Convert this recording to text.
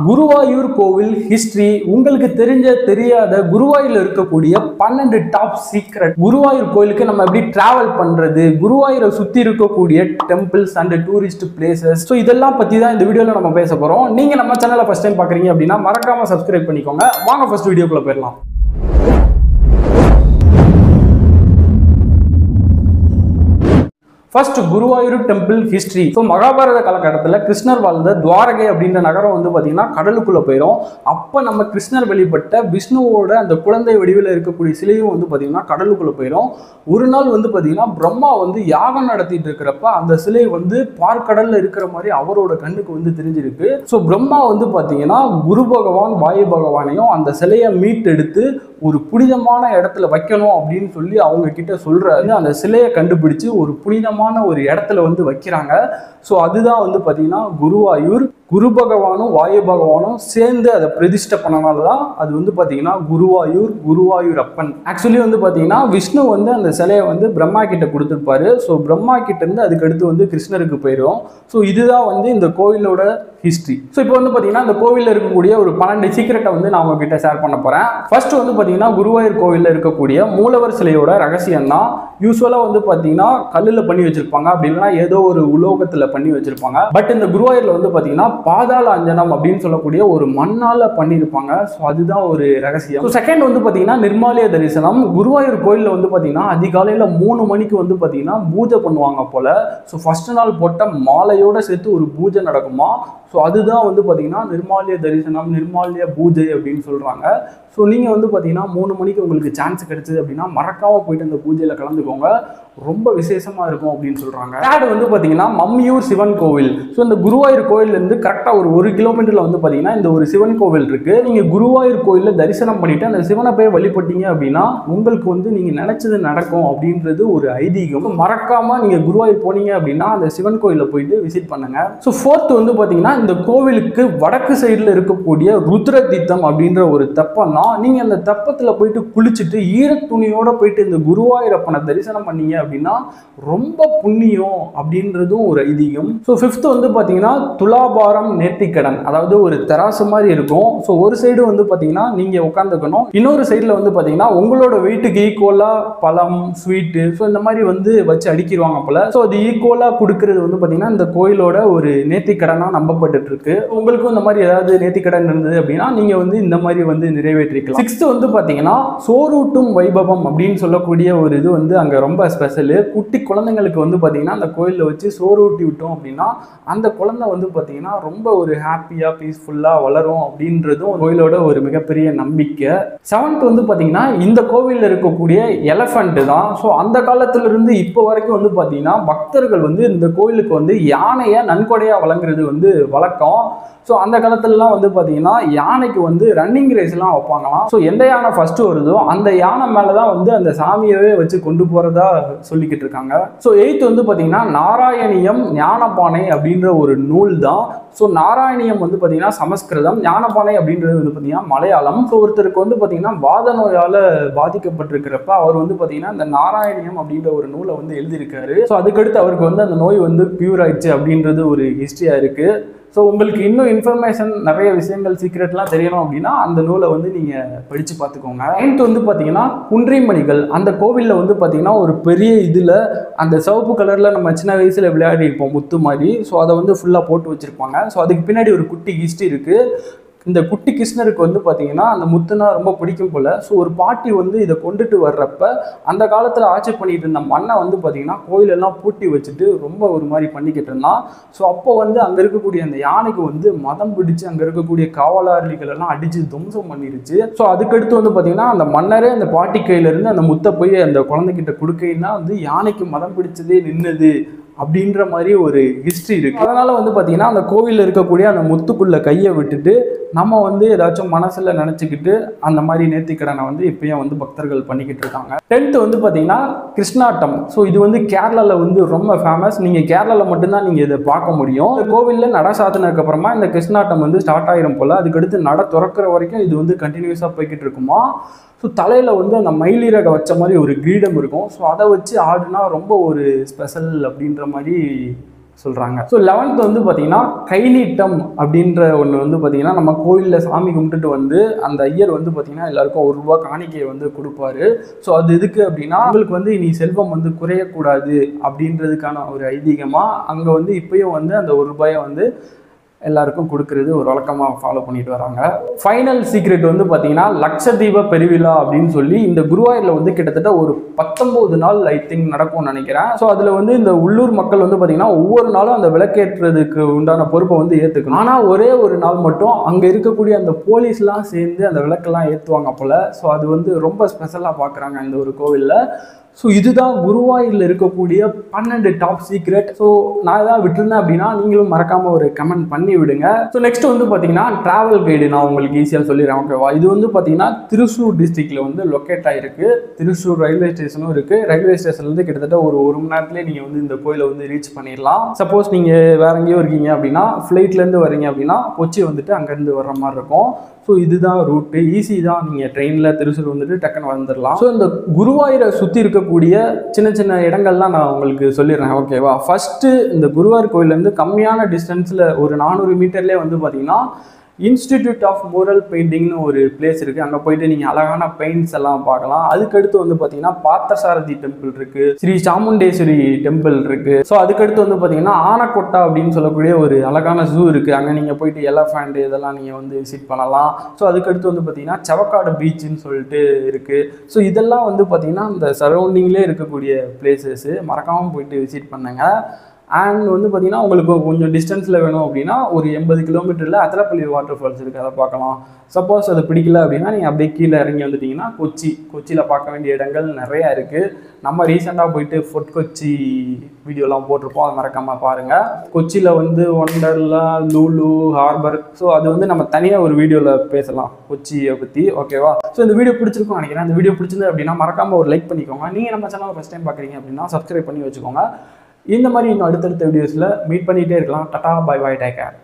குருவாயூர் கோவில் ஹிஸ்டரி, உங்களுக்கு தெரியாத குருவாயூர்ல இருக்கக்கூடிய 12 டாப் சீக்ரெட், குருவாயூர் கோயிலுக்கு நம்ம எப்படி டிராவல் பண்றது, குருவாயூரை சுத்தி இருக்கக்கூடிய temples and tourist places, so இதெல்லாம் பத்தி தான் இந்த வீடியோல நம்ம பேச போறோம். நீங்க நம்ம சேனலை ஃபர்ஸ்ட் டைம் பாக்குறீங்க அப்படின்னா மறக்காம சப்ஸ்கிரைப் பண்ணிக்கோங்க. வாங்க ஃபர்ஸ்ட் வீடியோக்குள்ள போயிடலாம். First Guruvayur temple history. So Mahabharata காலகட்டத்தில் கிருஷ்ணர் வாழ்ந்த துவாரகை அப்படின்ற நகரம் வந்து பார்த்தீங்கன்னா கடலுக்குள்ளே போயிடும். அப்போ நம்ம கிருஷ்ணர் வெளிப்பட்ட விஷ்ணுவோட அந்த குழந்தை வடிவில் இருக்கக்கூடிய சிலையும் வந்து பார்த்தீங்கன்னா கடலுக்குள்ளே போயிடும். ஒரு நாள் வந்து பார்த்தீங்கன்னா பிரம்மா வந்து யாகம் நடத்திட்டு இருக்கிறப்ப அந்த சிலை வந்து பார்க்கடலில் இருக்கிற மாதிரி அவரோட கண்ணுக்கு வந்து தெரிஞ்சிருக்கு. ஸோ பிரம்மா வந்து பார்த்தீங்கன்னா குரு பகவான் வாயு பகவானையும் அந்த சிலையை மீட்டெடுத்து ஒரு புனிதமான இடத்துல வைக்கணும் அப்படின்னு சொல்லி அவங்க கிட்ட சொல்றாரு. அந்த சிலையை கண்டுபிடிச்சு ஒரு புனிதமான ஒரு இடத்துல வந்து வைக்கிறாங்க. ஸோ அதுதான் வந்து பார்த்தீங்கன்னா குருவாயூர். குரு பகவானும் வாயு பகவானும் சேர்ந்து அதை பிரதிஷ்டை பண்ணனால தான் அது வந்து பார்த்தீங்கன்னா குருவாயூர் அப்பன். ஆக்சுவலி வந்து பார்த்தீங்கன்னா விஷ்ணு வந்து அந்த சிலையை வந்து பிரம்மா கிட்ட கொடுத்துருப்பாரு. ஸோ பிரம்மா கிட்ட இருந்து அதுக்கடுத்து வந்து கிருஷ்ணருக்கு போயிடும். ஸோ இதுதான் வந்து இந்த கோயிலோட ஹிஸ்டரி. ஸோ இப்போ வந்து பார்த்தீங்கன்னா இந்த கோவிலில் இருக்கக்கூடிய ஒரு 12 சீக்கிரட்டை வந்து நான் உங்ககிட்ட ஷேர் பண்ண போகிறேன். ஃபர்ஸ்ட் வந்து பார்த்தீங்கன்னா குருவாயூர் கோவிலில் இருக்கக்கூடிய மூலவர் சிலையோட ரகசியம் தான். யூஸ்வலாக வந்து பார்த்தீங்கன்னா கல்லில் பண்ணி வச்சிருப்பாங்க, அப்படி இல்லைன்னா ஏதோ ஒரு உலோகத்தில் பண்ணி வச்சிருப்பாங்க. பட் இந்த குருவாயூரில் வந்து பார்த்தீங்கன்னா பாதாள அஞ்சனம் அப்படின்னு சொல்லக்கூடிய ஒரு மண்ணால் பண்ணியிருப்பாங்க. ஸோ அதுதான் ஒரு ரகசியம். செகண்ட் வந்து பார்த்தீங்கன்னா நிர்மாலய தரிசனம். குருவாயூர் கோயிலில் வந்து பார்த்தீங்கன்னா அதிகாலையில் 3 மணிக்கு வந்து பார்த்தீங்கன்னா பூஜை பண்ணுவாங்க போல. ஸோ ஃபர்ஸ்ட் நாள் போட்ட மாலையோட சேர்த்து ஒரு பூஜை நடக்குமா. ஸோ அதுதான் வந்து பார்த்தீங்கன்னா நிர்மாலய தரிசனம், நிர்மாலய பூஜை அப்படின்னு சொல்கிறாங்க. ஸோ நீங்கள் வந்து பார்த்தீங்கன்னா 3 மணிக்கு உங்களுக்கு சான்ஸ் கிடைச்சது அப்படின்னா மறக்காமல் போயிட்டு அந்த பூஜையில் கலந்துக்கோங்க. ரொம்ப விசேஷமாக இருக்கும் அப்படின்னு சொல்கிறாங்க. தேர்ட் வந்து பார்த்தீங்கன்னா மம்மியூர் சிவன் கோவில். ஸோ இந்த குருவாயூர் கோயிலேருந்து கரெக்டாக ஒரு 1 கிலோமீட்டரில் வந்து பார்த்தீங்கன்னா இந்த ஒரு சிவன் கோவில் இருக்குது. நீங்கள் குருவாயூர் கோயிலில் தரிசனம் பண்ணிவிட்டு அந்த சிவனை போய் வழிபட்டீங்க அப்படின்னா உங்களுக்கு வந்து நீங்கள் நினச்சது நடக்கும் அப்படின்றது ஒரு ஐதீகம். மறக்காமல் நீங்கள் குருவாயூர் போனீங்க அப்படின்னா அந்த சிவன் கோயிலில் போயிட்டு விசிட் பண்ணுங்க. ஸோ ஃபோர்த் வந்து பார்த்தீங்கன்னா இந்த கோவிலுக்கு வடக்கு சைடில் இருக்கக்கூடிய ருத்ர தீர்த்தம் அப்படின்ற ஒரு தெப்பம் தான். நீங்கள் அந்த தெப்பத்தில் போயிட்டு குளிச்சுட்டு ஈர துணியோட போயிட்டு இந்த குருவாயூரப்பனை தரிசனம் பண்ணீங்க அப்படின்னா ரொம்ப புண்ணியம் அப்படின்றதும் ஒரு ஐதீகம். ஸோ ஃபிஃப்த் வந்து பார்த்தீங்கன்னா துலாபாரம் நேர்த்திக்கடன், அதாவது ஒரு தராசு மாதிரி இருக்கும். ஸோ ஒரு சைடு வந்து பார்த்தீங்கன்னா நீங்கள் உட்காந்துக்கணும், இன்னொரு சைடில் வந்து பார்த்தீங்கன்னா உங்களோட வெயிட்டுக்கு ஈக்குவலாக பழம் ஸ்வீட்டு ஸோ இந்த மாதிரி வந்து வச்சு அடிக்கிடுவாங்க போல. ஸோ அது ஈக்குவலாக கொடுக்கறது வந்து பார்த்தீங்கன்னா இந்த கோயிலோட ஒரு நேர்த்திக்கடனாக நம்பப்பட்டு இருக்கு. உங்களுக்கும் இந்த மாதிரி ஏதாவது நேர்த்திக்கடன் இருந்தது அப்படின்னா நீங்கள் வந்து இந்த மாதிரி வந்து நிறைவேற்றிக்கலாம். சிக்ஸ்த் வந்து பார்த்தீங்கன்னா சோறூட்டும் வைபவம் அப்படின்னு சொல்லக்கூடிய ஒரு இது வந்து அங்கே ரொம்ப ஸ்பெஷல். குட்டி குழந்தைங்களுக்கு வந்து பார்த்தீங்கன்னா அந்த கோயிலில் வச்சு சோறு ஊட்டி விட்டோம் அப்படின்னா அந்த குழந்தை வந்து பார்த்தீங்கன்னா ரொம்ப ஒரு ஹாப்பியாக பீஸ்ஃபுல்லாக வளரும் அப்படின்றதும் கோயிலோட ஒரு மிகப்பெரிய நம்பிக்கை. செவன்த் வந்து பார்த்தீங்கன்னா இந்த கோவிலில் இருக்கக்கூடிய எலஃபண்ட் தான். ஸோ அந்த காலத்திலிருந்து இப்போ வரைக்கும் வந்து பார்த்தீங்கன்னா பக்தர்கள் வந்து இந்த கோயிலுக்கு வந்து யானையை நன்கொடையாக வழங்குறது வந்து வழக்கம். ஸோ அந்த காலத்துலலாம் வந்து பார்த்தீங்கன்னா யானைக்கு வந்து ரன்னிங் ரேஸ்லாம் வைப்பாங்களாம். ஸோ எந்த யானை ஃபர்ஸ்ட் வருதோ அந்த யானை மேலே தான் வந்து அந்த சாமியவே வச்சு கொண்டு போகிறதா சொல்லிக்கிட்டு இருக்காங்க. ஸோ எய்த் வந்து பார்த்தீங்கன்னா நாராயணியம் ஞானபானை அப்படின்ற ஒரு நூல் தான். ஸோ நாராயணியம் வந்து பார்த்தீங்கன்னா சமஸ்கிருதம், ஞானபானை அப்படின்றது வந்து பார்த்தீங்கன்னா மலையாளம். ஸோ ஒருத்தருக்கு வந்து பார்த்தீங்கன்னா வாத நோயால் பாதிக்கப்பட்டிருக்கிறப்ப அவர் வந்து பார்த்தீங்கன்னா இந்த நாராயணியம் அப்படின்ற ஒரு நூலை வந்து எழுதியிருக்காரு. ஸோ அதுக்கடுத்து அவருக்கு வந்து அந்த நோய் வந்து க்யூர் ஆயிடுச்சு அப்படின்றது ஒரு ஹிஸ்ட்ரியாக இருக்குது. ஸோ உங்களுக்கு இன்னும் இன்ஃபர்மேஷன் நிறைய விஷயங்கள் சீக்ரெட்லாம் தெரியணும் அப்படின்னா அந்த நூலை வந்து நீங்கள் படித்து பார்த்துக்கோங்க. நைன்த் வந்து பார்த்தீங்கன்னா குன்றிமணிகள். அந்த கோவிலில் வந்து பார்த்தீங்கன்னா ஒரு பெரிய இதில் அந்த சிவப்பு கலரில் நம்ம சின்ன வயசில் விளையாடி இருப்போம் முத்து மாதிரி. ஸோ அதை வந்து ஃபுல்லாக போட்டு வச்சுருப்பாங்க. ஸோ அதுக்கு பின்னாடி ஒரு குட்டி ஹிஸ்ட்ரி இருக்குது. இந்த குட்டி கிருஷ்ணருக்கு வந்து பார்த்தீங்கன்னா அந்த முத்துனா ரொம்ப பிடிக்கும் போல். ஸோ ஒரு பாட்டி வந்து இதை கொண்டுட்டு வர்றப்ப அந்த காலத்தில் ஆட்சி பண்ணிட்டு இருந்த மண்ணை வந்து பார்த்தீங்கன்னா கோயிலெல்லாம் பூட்டி வச்சுட்டு ரொம்ப ஒரு மாதிரி பண்ணிக்கிட்டு இருந்தான். ஸோ அப்போ வந்து அங்கே இருக்கக்கூடிய அந்த யானைக்கு வந்து மதம் பிடிச்சு அங்கே இருக்கக்கூடிய காவலாளிகள் எல்லாம் அடித்து துவம்சம் பண்ணிருச்சு. ஸோ அதுக்கடுத்து வந்து பார்த்தீங்கன்னா அந்த மன்னரே அந்த பாட்டி கையிலேருந்து அந்த முத்தை போய் அந்த குழந்தைகிட்ட கொடுக்கைன்னா வந்து யானைக்கு மதம் பிடிச்சதே நின்னது அப்படின்ற மாதிரி ஒரு ஹிஸ்ட்ரி இருக்கு. அதனால வந்து பார்த்தீங்கன்னா அந்த கோவிலில் இருக்கக்கூடிய அந்த முத்துக்குள்ள கையை விட்டுட்டு நம்ம வந்து ஏதாச்சும் மனசுல நினச்சிக்கிட்டு அந்த மாதிரி நேர்த்திக்கடனை வந்து இப்பயும் வந்து பக்தர்கள் பண்ணிக்கிட்டு இருக்காங்க. 10th வந்து பார்த்தீங்கன்னா கிருஷ்ணாட்டம். ஸோ இது வந்து கேரளாவில் வந்து ரொம்ப ஃபேமஸ். நீங்கள் கேரளாவில் மட்டும்தான் நீங்கள் இதை பார்க்க முடியும். இந்த கோவிலில் நட சாத்தினதுக்கு அப்புறமா இந்த கிருஷ்ணாட்டம் வந்து ஸ்டார்ட் ஆயிரும் போல். அதுக்கடுத்து நட திறக்கிற வரைக்கும் இது வந்து கண்டினியூஸாக போய்கிட்டு இருக்குமா. ஸோ தலையில் வந்து அந்த மயிலிறக வச்ச மாதிரி ஒரு கிரீடம் இருக்கும். ஸோ அதை வச்சு ஆடுனா ரொம்ப ஒரு ஸ்பெஷல் அப்படின்ற மாதிரி சொல்கிறாங்க. ஸோ 11th வந்து பார்த்தீங்கன்னா கைநீட்டம் அப்படின்ற ஒன்று வந்து பார்த்தீங்கன்னா நம்ம கோயிலில் சாமி கும்பிட்டுட்டு வந்து அந்த ஐயர் வந்து பார்த்தீங்கன்னா எல்லாருக்கும் ₹1 காணிக்கையை வந்து கொடுப்பாரு. ஸோ அது எதுக்கு அப்படின்னா உங்களுக்கு வந்து இனி செல்வம் வந்து குறையக்கூடாது அப்படின்றதுக்கான ஒரு ஐதீகமாக அங்கே வந்து இப்பயும் வந்து அந்த ₹1 வந்து எல்லாருக்கும் கொடுக்கறது ஒரு வழக்கமாக ஃபாலோ பண்ணிட்டு வராங்க. ஃபைனல் சீக்ரெட் வந்து பார்த்தீங்கன்னா லட்சதீப பெருவிழா அப்படின்னு சொல்லி இந்த குருவாயூரில் வந்து கிட்டத்தட்ட ஒரு 19 நாள் ஐ திங்க் நடக்கும்னு நினைக்கிறேன். ஸோ அதில் வந்து இந்த உள்ளூர் மக்கள் வந்து பார்த்தீங்கன்னா ஒவ்வொரு நாளும் அந்த விளக்கேற்றுறதுக்கு உண்டான பொறுப்பை வந்து ஏற்றுக்கணும். ஆனால் ஒரே ஒரு நாள் மட்டும் அங்கே இருக்கக்கூடிய அந்த போலீஸ்லாம் சேர்ந்து அந்த விளக்கெல்லாம் ஏற்றுவாங்க போல். ஸோ அது வந்து ரொம்ப ஸ்பெஷலாக பார்க்குறாங்க இந்த ஒரு கோவிலில். ஸோ இதுதான் குருவாயூரில் இருக்கக்கூடிய 12 டாப் சீக்ரெட். ஸோ நான் ஏதாவது விட்டுருந்தேன் அப்படின்னா நீங்களும் மறக்காமல் ஒரு கமெண்ட் பண்ணி விடுங்க. ஸோ நெக்ஸ்ட் வந்து பார்த்தீங்கன்னா ட்ராவல் கைடு நான் உங்களுக்கு ஈஸியாக சொல்லிடுறேன், ஓகேவா? இது வந்து பார்த்தீங்கன்னா திருச்சூர் டிஸ்ட்ரிக்டில் வந்து லொக்கேட் ஆகிருக்கு. திருச்சூர் ரயில்வே ஸ்டேஷனும் இருக்குது. ரயில்வே ஸ்டேஷன்லேருந்து கிட்டத்தட்ட ஒரு மணி நேரத்துலேயே நீங்கள் வந்து இந்த கோயிலை வந்து ரீச் பண்ணிடலாம். சப்போஸ் நீங்கள் வேற எங்கேயோ இருக்கீங்க அப்படின்னா ஃப்ளைட்லேருந்து வரீங்க அப்படின்னா கொச்சி வந்துட்டு அங்கேருந்து வர்ற மாதிரி இருக்கும். ஸோ இதுதான் ரூட்டு, ஈஸி தான். நீங்கள் ட்ரெயினில் திருச்சூர் வந்துட்டு டக்குன்னு வந்துடலாம். ஸோ இந்த குருவாயூரை சுற்றி இருக்கக்கூடிய சின்ன சின்ன இடங்கள்லாம் நான் உங்களுக்கு சொல்லிடுறேன், ஓகேவா? ஃபஸ்ட்டு இந்த குருவாயூர் கோயிலேருந்து கம்மியான டிஸ்டன்ஸில் ஒரு 400 மீட்டர்லேயே வந்து பார்த்தீங்கன்னா இன்ஸ்டிடியூட் ஆஃப் மோரல் பெயிண்டிங்னு ஒரு பிளேஸ் இருக்குது. அங்கே போயிட்டு நீங்கள் அழகான பெயிண்ட்ஸ் எல்லாம் பார்க்கலாம். அதுக்கடுத்து வந்து பார்த்தீங்கன்னா பார்த்தசாரதி டெம்பிள் இருக்குது, ஸ்ரீ சாமுண்டேஸ்வரி டெம்பிள் இருக்குது. ஸோ அதுக்கடுத்து வந்து பார்த்தீங்கன்னா ஆனக்கொட்டா அப்படின்னு சொல்லக்கூடிய ஒரு அழகான ஜூ இருக்குது. அங்கே நீங்கள் போயிட்டு எலஃபண்ட் இதெல்லாம் நீங்கள் வந்து விசிட் பண்ணலாம். ஸோ அதுக்கடுத்து வந்து பார்த்தீங்கன்னா செவக்காடு பீச்சுன்னு சொல்லிட்டு இருக்குது. ஸோ இதெல்லாம் வந்து பார்த்தீங்கன்னா இந்த சரௌண்டிங்லேயே இருக்கக்கூடிய பிளேசஸ்ஸு, மறக்காமல் போயிட்டு விசிட் பண்ணுங்கள். அண்ட் வந்து பார்த்தீங்கன்னா உங்களுக்கு கொஞ்சம் டிஸ்டன்ஸில் வேணும் அப்படின்னா ஒரு 80 கிலோமீட்டரில் அத்திரப்பள்ளி வாட்டர் ஃபால்ஸ் இருக்குது, அதை பார்க்கலாம். சப்போஸ் அது பிடிக்கல அப்படின்னா நீங்கள் அப்படியே கீழே இறங்கி வந்துட்டிங்கன்னா கொச்சியில் பார்க்க வேண்டிய இடங்கள் நிறையா இருக்குது. நம்ம ரீசெண்டாக போயிட்டு ஃபோர்ட் கொச்சி வீடியோலாம் போட்டிருப்போம், அதை மறக்காமல் பாருங்கள். கொச்சியில் வந்து ஒண்டர்லா, லூலு, ஹார்பர், ஸோ அது வந்து நம்ம தனியாக ஒரு வீடியோவில் பேசலாம் கொச்சியை பற்றி, ஓகேவா? ஸோ இந்த வீடியோ பிடிச்சிருக்கும்னு நினைக்கிறேன். இந்த வீடியோ பிடிச்சிருந்து அப்படின்னா மறக்காமல் ஒரு லைக் பண்ணிக்கோங்க. நீங்கள் நம்ம சேனலை ஃபஸ்ட் டைம் பார்க்குறீங்க அப்படின்னா சப்ஸ்கிரைப் பண்ணி வச்சுக்கோங்க. இந்த மாதிரி இன்னும் அடுத்தடுத்த வீடியோஸில் மீட் பண்ணிகிட்டே இருக்கலாம். Tata, bye bye, take care.